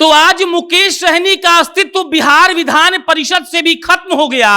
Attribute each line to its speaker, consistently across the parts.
Speaker 1: तो आज मुकेश सहनी का अस्तित्व बिहार विधान परिषद से भी खत्म हो गया।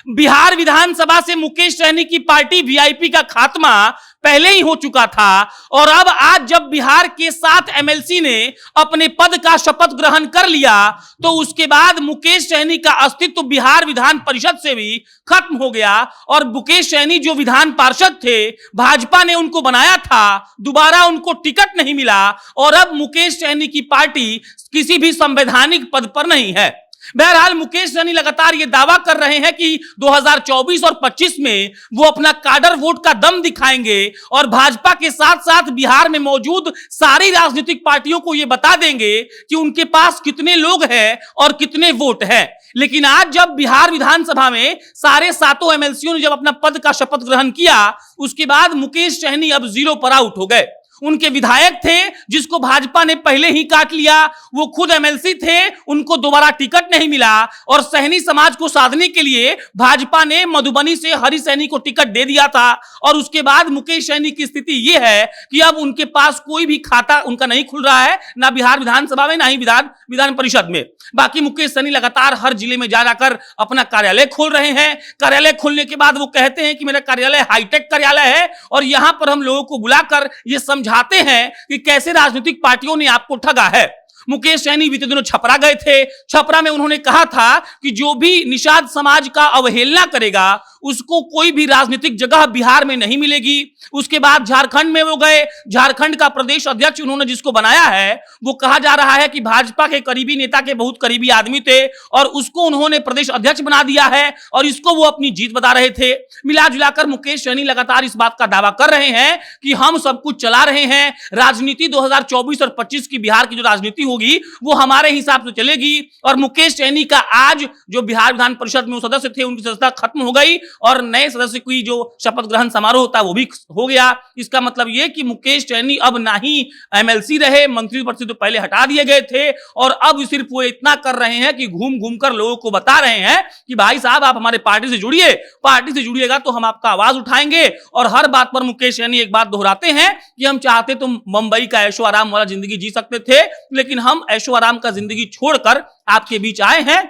Speaker 1: बिहार विधानसभा से मुकेश सहनी की पार्टी वीआईपी का खात्मा पहले ही हो चुका था और अब आज जब बिहार के 7 एमएलसी ने अपने पद का शपथ ग्रहण कर लिया तो उसके बाद मुकेश सहनी का अस्तित्व बिहार विधान परिषद से भी खत्म हो गया। और मुकेश सहनी जो विधान पार्षद थे, भाजपा ने उनको बनाया था, दोबारा उनको टिकट नहीं मिला और अब मुकेश सहनी की पार्टी किसी भी संवैधानिक पद पर नहीं है। बहरहाल मुकेश सहनी लगातार ये दावा कर रहे हैं कि 2024 और 25 में वो अपना काडर वोट का दम दिखाएंगे और भाजपा के साथ साथ बिहार में मौजूद सारी राजनीतिक पार्टियों को ये बता देंगे कि उनके पास कितने लोग हैं और कितने वोट हैं। लेकिन आज जब बिहार विधानसभा में सारे 7 एमएलसीओं ने जब अपना पद का शपथ ग्रहण किया, उसके बाद मुकेश सहनी अब 0 पर आउट हो गए। उनके विधायक थे जिसको भाजपा ने पहले ही काट लिया, वो खुद एमएलसी थे, उनको दोबारा टिकट नहीं मिला और सहनी समाज को साधने के लिए भाजपा ने मधुबनी से हरि सहनी को टिकट दे दिया था। और उसके बाद मुकेश सहनी की स्थिति ये है कि अब उनके पास कोई भी खाता उनका नहीं खुल रहा है, ना बिहार विधानसभा में ना ही विधान परिषद में। बाकी मुकेश सहनी लगातार हर जिले में जाकर अपना कार्यालय खोल रहे हैं। कार्यालय खोलने के बाद वो कहते हैं कि मेरा कार्यालय हाईटेक कार्यालय है और यहां पर हम लोगों को बुलाकर ये समझाते हैं कि कैसे राजनीतिक पार्टियों ने आपको ठगा है। मुकेश सहनी बीते दिनों छपरा गए थे। छपरा में उन्होंने कहा था कि जो भी निषाद समाज का अवहेलना करेगा उसको कोई भी राजनीतिक जगह बिहार में नहीं मिलेगी। उसके बाद झारखंड में वो गए। झारखंड का प्रदेश अध्यक्ष उन्होंने जिसको बनाया है, वो कहा जा रहा है कि भाजपा के करीबी नेता के बहुत करीबी आदमी थे और उसको उन्होंने प्रदेश अध्यक्ष बना दिया है और इसको वो अपनी जीत बता रहे थे। मिला जुलाकर मुकेश सहनी लगातार इस बात का दावा कर रहे हैं कि हम सब कुछ चला रहे हैं। राजनीति 2024 और 25 की बिहार की जो राजनीति होगी वो हमारे हिसाब से चलेगी। और मुकेश सहनी का आज जो बिहार विधान परिषद में सदस्य थे उनकी सदस्यता खत्म हो गई और नए सदस्य की जो शपथ ग्रहण समारोह होता है वो भी हो गया। इसका मतलब ये कि मुकेश सहनी अब ना ही एमएलसी रहे, मंत्री पद से तो पहले हटा दिए गए थे और अब सिर्फ वो इतना कर रहे हैं कि घूम घूम कर लोगों को बता रहे हैं कि भाई साहब आप हमारे पार्टी से जुड़िए, पार्टी से जुड़िएगा तो हम आपका आवाज उठाएंगे। और हर बात पर मुकेश सहनी एक बात दोहराते हैं कि हम चाहते तो मुंबई का ऐशो आराम वाला जिंदगी जी सकते थे, लेकिन हम ऐशो आराम का जिंदगी छोड़कर आपके बीच आए हैं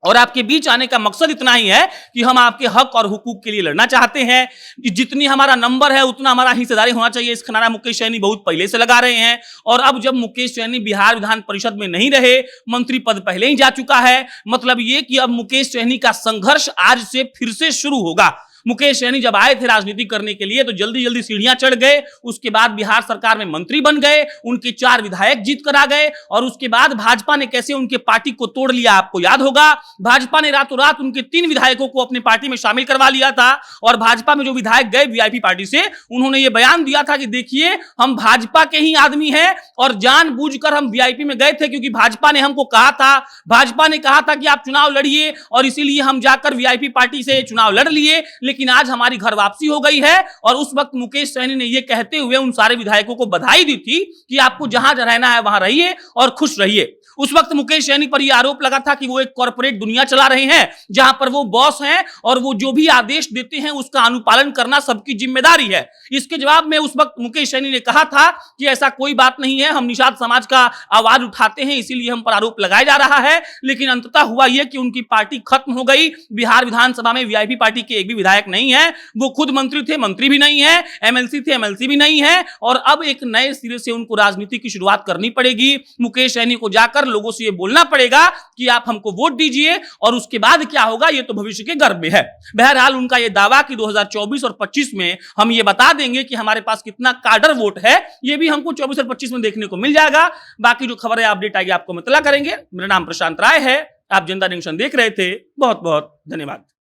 Speaker 1: और आपके बीच आने का मकसद इतना ही है कि हम आपके हक और हुकूक के लिए लड़ना चाहते हैं। जितनी हमारा नंबर है उतना हमारा हिस्सेदारी होना चाहिए, इसका नारा मुकेश सहनी बहुत पहले से लगा रहे हैं। और अब जब मुकेश सहनी बिहार विधान परिषद में नहीं रहे, मंत्री पद पहले ही जा चुका है, मतलब ये कि अब मुकेश सहनी का संघर्ष आज से फिर से शुरू होगा। मुकेश सहनी जब आए थे राजनीति करने के लिए तो जल्दी जल्दी सीढ़ियां चढ़ गए, उसके बाद बिहार सरकार में मंत्री बन गए, उनके 4 विधायक जीत कर आ गए और उसके बाद भाजपा ने कैसे उनके पार्टी को तोड़ लिया आपको याद होगा। भाजपा ने रातों रात उनके 3 विधायकों को अपनी पार्टी में शामिल करवा लिया था और भाजपा में जो विधायक गए वीआईपी पार्टी से, उन्होंने ये बयान दिया था कि देखिए हम भाजपा के ही आदमी हैं और जानबूझकर हम वीआईपी में गए थे क्योंकि भाजपा ने हमको कहा था, भाजपा ने कहा था कि आप चुनाव लड़िए और इसीलिए हम जाकर वीआईपी पार्टी से चुनाव लड़ लिए। लेकिन आज हमारी घर वापसी हो गई है। और उस वक्त मुकेश सहनी ने यह कहते हुए उन सारे विधायकों को बधाई दी थी कि आपको जहां रहना है वहां रहिए और खुश रहिए। उस वक्त मुकेश सहनी पर यह आरोप लगा था कि वो एक कॉर्पोरेट दुनिया चला रहे हैं जहां पर वो बॉस हैं और वो जो भी आदेश देते हैं उसका अनुपालन करना सबकी जिम्मेदारी है। इसके जवाब में उस वक्त मुकेश सहनी ने कहा था कि ऐसा कोई बात नहीं है, हम निषाद समाज का आवाज उठाते हैं इसीलिए हम पर आरोप लगाया जा रहा है। लेकिन अंततः हुआ यह कि उनकी पार्टी खत्म हो गई। बिहार विधानसभा में वीआईपी पार्टी के एक भी विधायक नहीं है, वो खुद मंत्री थे, मंत्री भी नहीं है, एमएलसी थे, एमएलसी भी नहीं है और अब एक नए सिरे से उनको राजनीति की शुरुआत करनी पड़ेगी। मुकेश सहनी को जाकर लोगों से ये बोलना पड़ेगा कि आप हमको वोट दीजिए और उसके बाद क्या होगा ये तो भविष्य के गर्भ में है। बहरहाल उनका ये दावा कि 2024 और 25 में हम ये बता देंगे कि हमारे पास कितना काडर वोट है, ये भी हमको 24 और 25 में देखने को मिल जाएगा। बाकी जो खबर है अपडेट आएगी आपको हम इत्तला करेंगे। मेरा नाम प्रशांत राय है, आप जनता जंक्शन देख रहे थे। बहुत बहुत धन्यवाद।